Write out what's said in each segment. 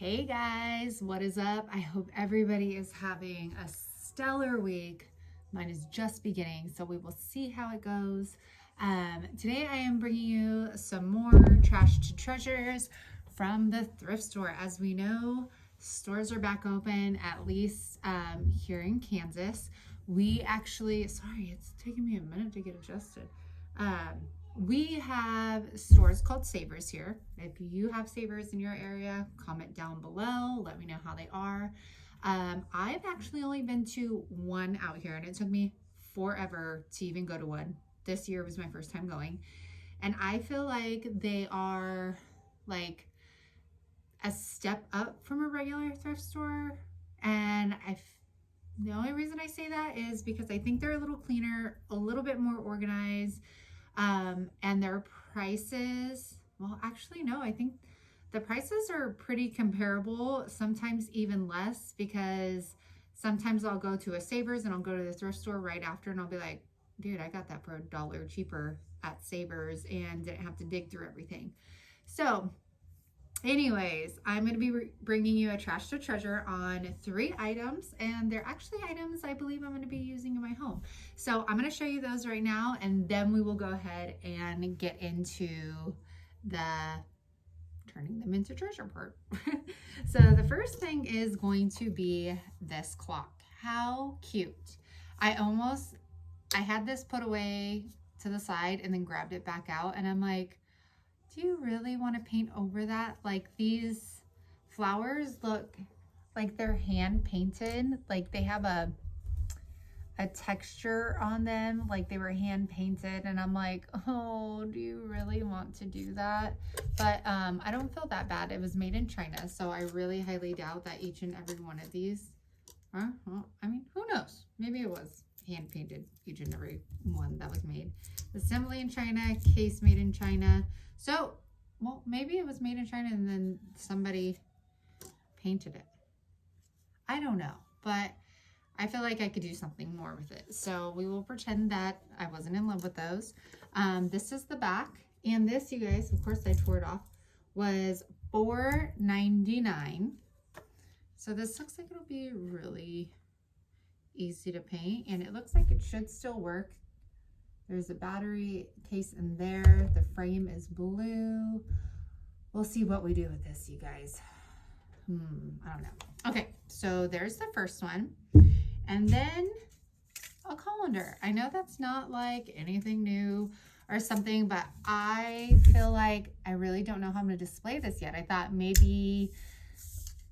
Hey guys, what is up? I hope everybody is having a stellar week. Mine is just beginning, so we will see how it goes. Today I am bringing you some more trash to treasures from the thrift store. As we know, stores are back open, at least here in Kansas. Sorry, it's taking me a minute to get adjusted. We have stores called Savers here. If you have Savers in your area, comment down below. Let me know how they are. I've actually only been to one out here, and it took me forever to even go to one. This year was my first time going, and I feel like they are like a step up from a regular thrift store. And the only reason I say that is because I think they're a little cleaner, a little bit more organized. And their prices, well, actually, no, I think the prices are pretty comparable, sometimes even less, because sometimes I'll go to a Savers and I'll go to the thrift store right after and I'll be like, dude, I got that for $1 cheaper at Savers and didn't have to dig through everything. So anyways, I'm going to be bringing you a trash to treasure on 3 items, and they're actually items I believe I'm going to be using in my home. So I'm going to show you those right now, and then we will go ahead and get into the turning them into treasure part. So the first thing is going to be this clock. How cute. I had this put away to the side and then grabbed it back out, and I'm like, do you really want to paint over that? Like, these flowers look like they're hand painted. Like they have a texture on them, like they were hand painted. And I'm like, oh, do you really want to do that? But I don't feel that bad. It was made in China, so I really highly doubt that each and every one of these, well, I mean, who knows? Maybe it was hand painted, each and every one that was made. Assembly in China, case made in China. So, well, maybe it was made in China and then somebody painted it. I don't know, but I feel like I could do something more with it. So we will pretend that I wasn't in love with those. This is the back. And this, you guys, of course I tore it off, was $4.99. So this looks like it'll be really easy to paint, and it looks like it should still work. There's a battery case in there. The frame is blue. We'll see what we do with this, you guys. I don't know. Okay, so there's the first one. And then a colander. I know that's not like anything new or something, but I feel like I really don't know how I'm going to display this yet. I thought maybe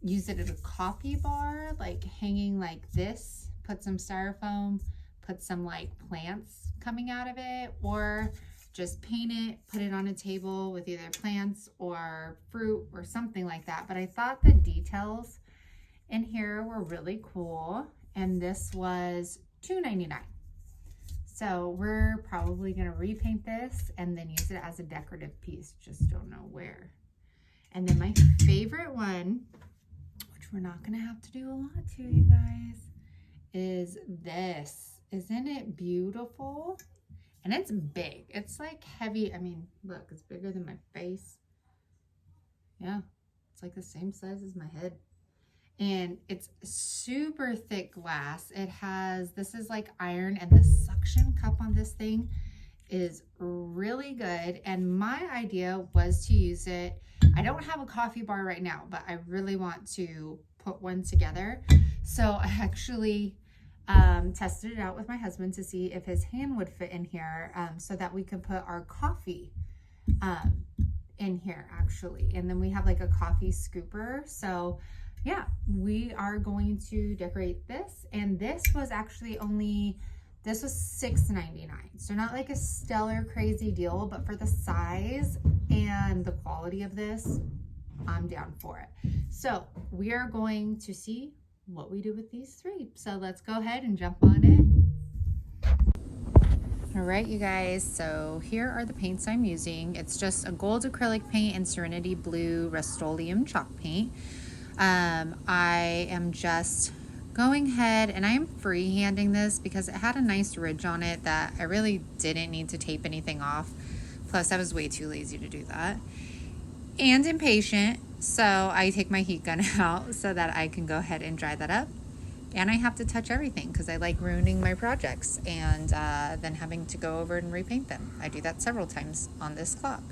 use it as a coffee bar, like hanging like this, put some styrofoam, put some like plants coming out of it, or just paint it, put it on a table with either plants or fruit or something like that. But I thought the details in here were really cool, and this was $2.99. So we're probably going to repaint this and then use it as a decorative piece, just don't know where. And then my favorite one, which we're not going to have to do a lot to, you guys, is this. Isn't it beautiful? And it's big. It's like heavy. I mean, look, it's bigger than my face. Yeah, it's like the same size as my head. And it's super thick glass. It has, this is like iron, and the suction cup on this thing is really good. And my idea was to use it. I don't have a coffee bar right now, but I really want to put one together. So I actually tested it out with my husband to see if his hand would fit in here, so that we could put our coffee in here actually. And then we have like a coffee scooper. So yeah, we are going to decorate this. And this was actually this was $6.99. So not like a stellar crazy deal, but for the size and the quality of this, I'm down for it. So we are going to see what we do with these 3. So let's go ahead and jump on it. All right, you guys, so here are the paints I'm using. It's just a gold acrylic paint and Serenity blue Rust-Oleum Chalk paint. I am just going ahead and I'm freehanding this because it had a nice ridge on it that I really didn't need to tape anything off. Plus I was way too lazy to do that. And impatient. So I take my heat gun out so that I can go ahead and dry that up. And I have to touch everything because I like ruining my projects and then having to go over and repaint them. I do that several times on this clock.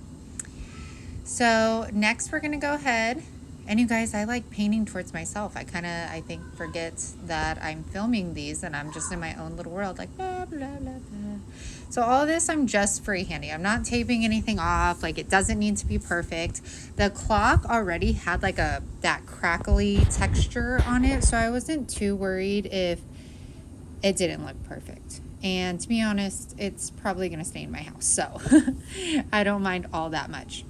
So next we're gonna go ahead, and you guys, I like painting towards myself. I think forget that I'm filming these and I'm just in my own little world, like blah, blah, blah, blah. So all of this I'm just freehanding. I'm not taping anything off. Like, it doesn't need to be perfect. The clock already had like that crackly texture on it, so I wasn't too worried if it didn't look perfect. And to be honest, it's probably gonna stay in my house, so I don't mind all that much.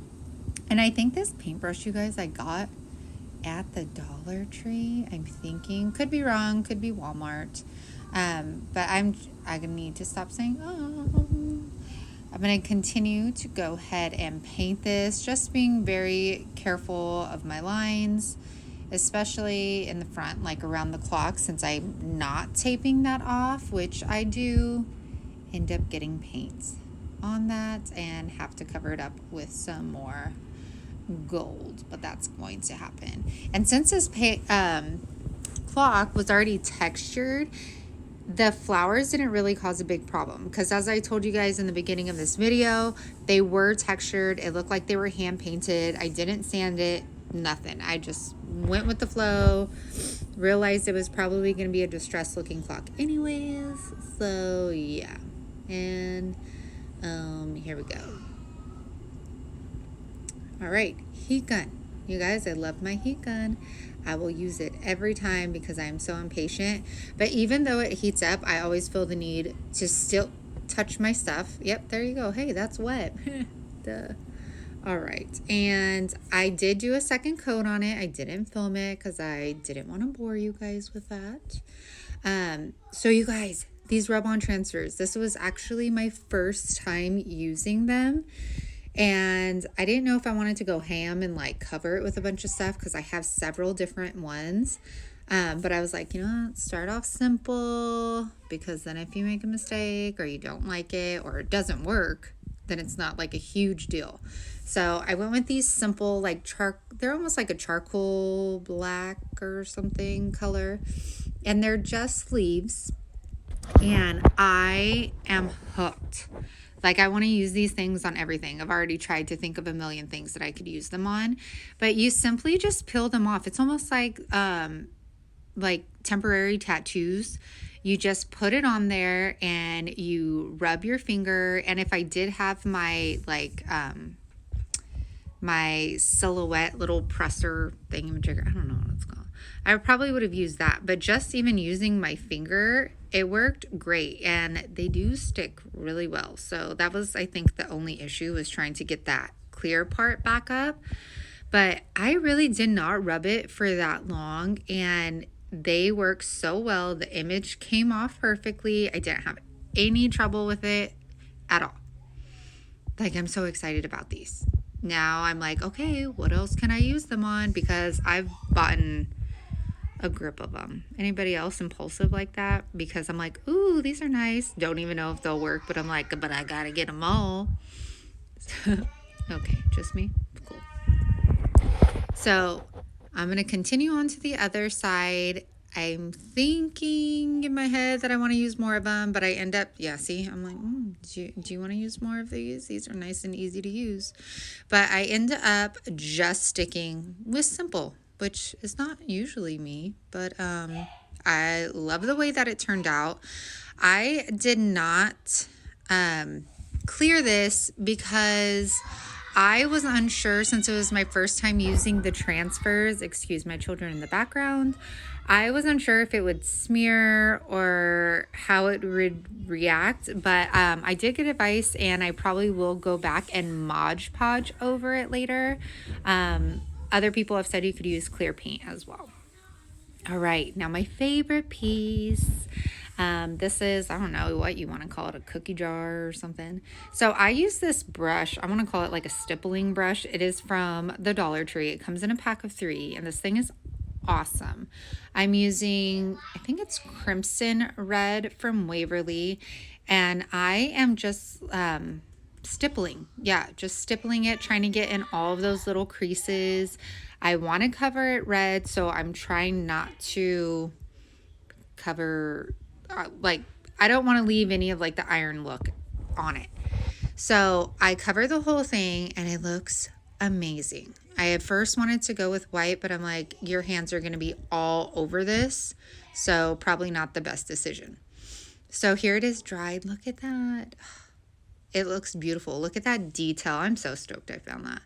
And I think this paintbrush, you guys, I got at the Dollar Tree. I'm thinking, could be wrong, could be Walmart. But I need to stop saying, I'm going to continue to go ahead and paint this, just being very careful of my lines, especially in the front, like around the clock, since I'm not taping that off, which I do end up getting paint on that and have to cover it up with some more gold, but that's going to happen. And since this clock was already textured, the flowers didn't really cause a big problem, because as I told you guys in the beginning of this video, they were textured. It looked like they were hand painted. I didn't sand it, nothing. I just went with the flow, realized it was probably going to be a distressed looking clock anyways, so yeah. And here we go. All right, heat gun. You guys, I love my heat gun. I will use it every time because I'm so impatient. But even though it heats up, I always feel the need to still touch my stuff. Yep, there you go. Hey, that's wet. Duh. All right, and I did do a second coat on it. I didn't film it because I didn't want to bore you guys with that. So you guys, these rub-on transfers, this was actually my first time using them. And I didn't know if I wanted to go ham and like cover it with a bunch of stuff because I have several different ones. But I was like, you know what, start off simple, because then if you make a mistake or you don't like it or it doesn't work, then it's not like a huge deal. So I went with these simple, like they're almost like a charcoal black or something color. And they're just sleeves. And I am hooked. Like, I want to use these things on everything. I've already tried to think of a million things that I could use them on. But you simply just peel them off. It's almost like temporary tattoos. You just put it on there and you rub your finger. And if I did have my, my silhouette little presser thingamajigger, I don't know what it's called, I probably would have used that. But just even using my finger, it worked great, and they do stick really well. So that was, I think, the only issue, was trying to get that clear part back up. But I really did not rub it for that long, and they work so well. The image came off perfectly. I didn't have any trouble with it at all. Like, I'm so excited about these. Now I'm like, okay, what else can I use them on? Because I've bought a grip of them. Anybody else impulsive like that? Because I'm like, ooh, these are nice. Don't even know if they'll work, but I'm like, but I gotta get them all. Okay, just me? Cool. So I'm gonna continue on to the other side. I'm thinking in my head that I want to use more of them, but I end up, I'm like, do you want to use more of these? These are nice and easy to use. But I end up just sticking with simple, which is not usually me, but I love the way that it turned out. I did not clear this because I was unsure, since it was my first time using the transfers. Excuse my children in the background. I was unsure if it would smear or how it would react, but I did get advice, and I probably will go back and Mod Podge over it later. Other people have said you could use clear paint as well. All right, now my favorite piece. This is, I don't know what you want to call it, a cookie jar or something. So I use this brush. I want to call it like a stippling brush. It is from the Dollar Tree. It comes in a pack of 3, and this thing is awesome. I'm using, I think it's Crimson Red from Waverly, and I am just stippling. Yeah, just stippling it, trying to get in all of those little creases. I want to cover it red, so I'm trying not to cover, like, I don't want to leave any of like the iron look on it. So I cover the whole thing and it looks amazing. I at first wanted to go with white, but I'm like, your hands are going to be all over this. So probably not the best decision. So here it is dried. Look at that. It looks beautiful. Look at that detail. I'm so stoked I found that.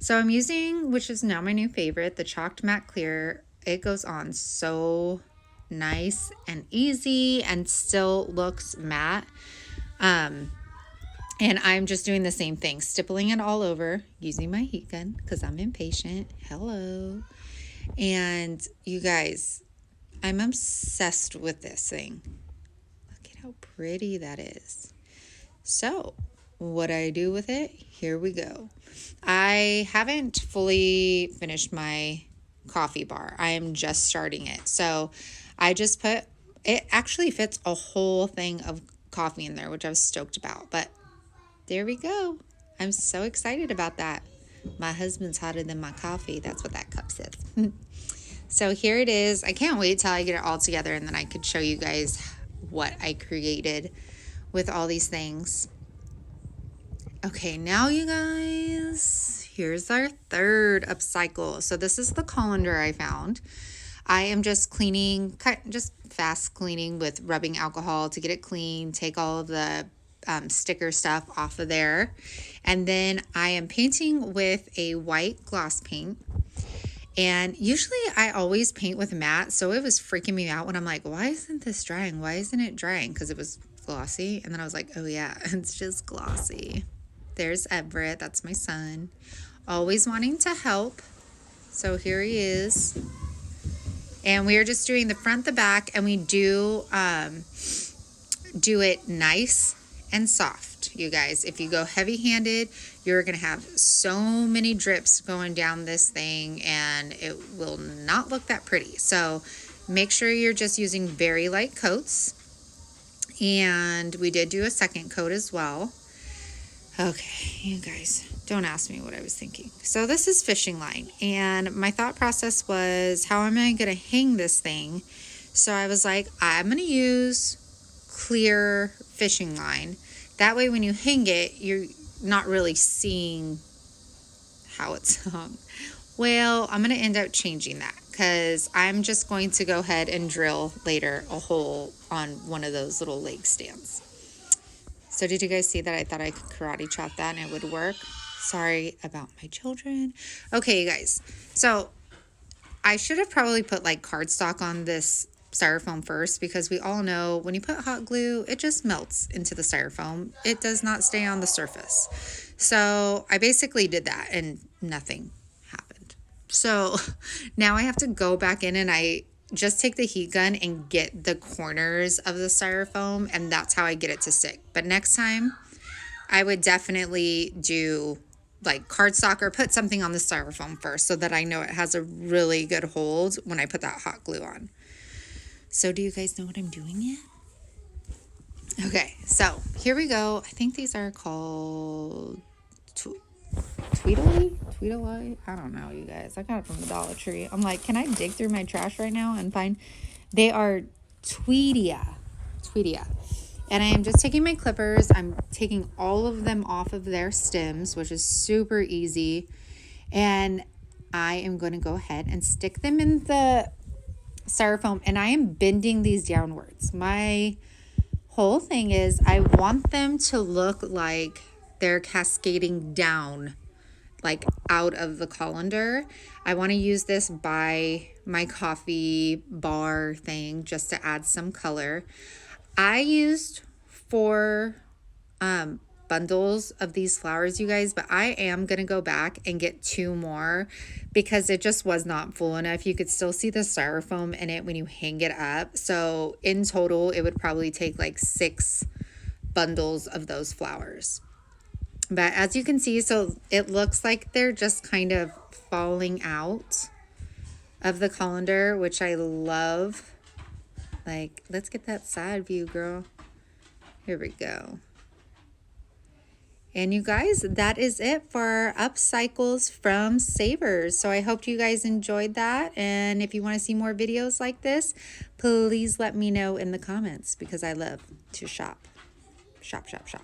So I'm using, which is now my new favorite, the Chalked Matte Clear. It goes on so nice and easy and still looks matte. And I'm just doing the same thing, stippling it all over using my heat gun because I'm impatient. Hello. And you guys, I'm obsessed with this thing. Look at how pretty that is. So what I do with it, here we go. I haven't fully finished my coffee bar. I am just starting it. So I just put, it actually fits a whole thing of coffee in there, which I was stoked about. But there we go. I'm so excited about that. My husband's hotter than my coffee. That's what that cup says. So here it is. I can't wait till I get it all together and then I could show you guys what I created with all these things. Okay, now you guys, here's our third upcycle. So this is the colander I found. I am just cleaning, just fast cleaning with rubbing alcohol to get it clean, take all of the sticker stuff off of there. And then I am painting with a white gloss paint. And usually I always paint with matte, so it was freaking me out when I'm like, why isn't this drying? Why isn't it drying? Because it was glossy. And then I was like, oh yeah, it's just glossy. There's Everett, that's my son, always wanting to help. So here he is. And we are just doing the front, the back, and we do it nice and soft, you guys. If you go heavy-handed, you're going to have so many drips going down this thing, and it will not look that pretty. So make sure you're just using very light coats. And we did do a second coat as well. Okay, you guys, don't ask me what I was thinking. So this is fishing line, and my thought process was, how am I going to hang this thing? So I was like, I'm going to use clear fishing line. That way when you hang it, you're not really seeing how it's hung. Well, I'm going to end up changing that because I'm just going to go ahead and drill later a hole on one of those little leg stands. So did you guys see that? I thought I could karate chop that and it would work. Sorry about my children. Okay, you guys. So I should have probably put like cardstock on this styrofoam first, because we all know when you put hot glue, it just melts into the styrofoam. It does not stay on the surface. So I basically did that and nothing happened. So now I have to go back in and I just take the heat gun and get the corners of the styrofoam, and that's how I get it to stick. But next time I would definitely do like cardstock or put something on the styrofoam first so that I know it has a really good hold when I put that hot glue on. So do you guys know what I'm doing yet? Okay, so here we go. I think these are called Tweedledee? I don't know, you guys. I got it from the Dollar Tree. I'm like, can I dig through my trash right now and find? They are Tweedia. And I am just taking my clippers. I'm taking all of them off of their stems, which is super easy. And I am going to go ahead and stick them in the styrofoam. And I am bending these downwards. My whole thing is I want them to look like they're cascading down, like out of the colander. I want to use this by my coffee bar thing just to add some color. I used 4 bundles of these flowers, you guys, but I am going to go back and get 2 more because it just was not full enough. You could still see the styrofoam in it when you hang it up. So in total, it would probably take like 6 bundles of those flowers. But as you can see, so it looks like they're just kind of falling out of the colander, which I love. Like, let's get that side view, girl. Here we go. And you guys, that is it for upcycles from Savers. So I hope you guys enjoyed that. And if you want to see more videos like this, please let me know in the comments because I love to shop. Shop, shop, shop.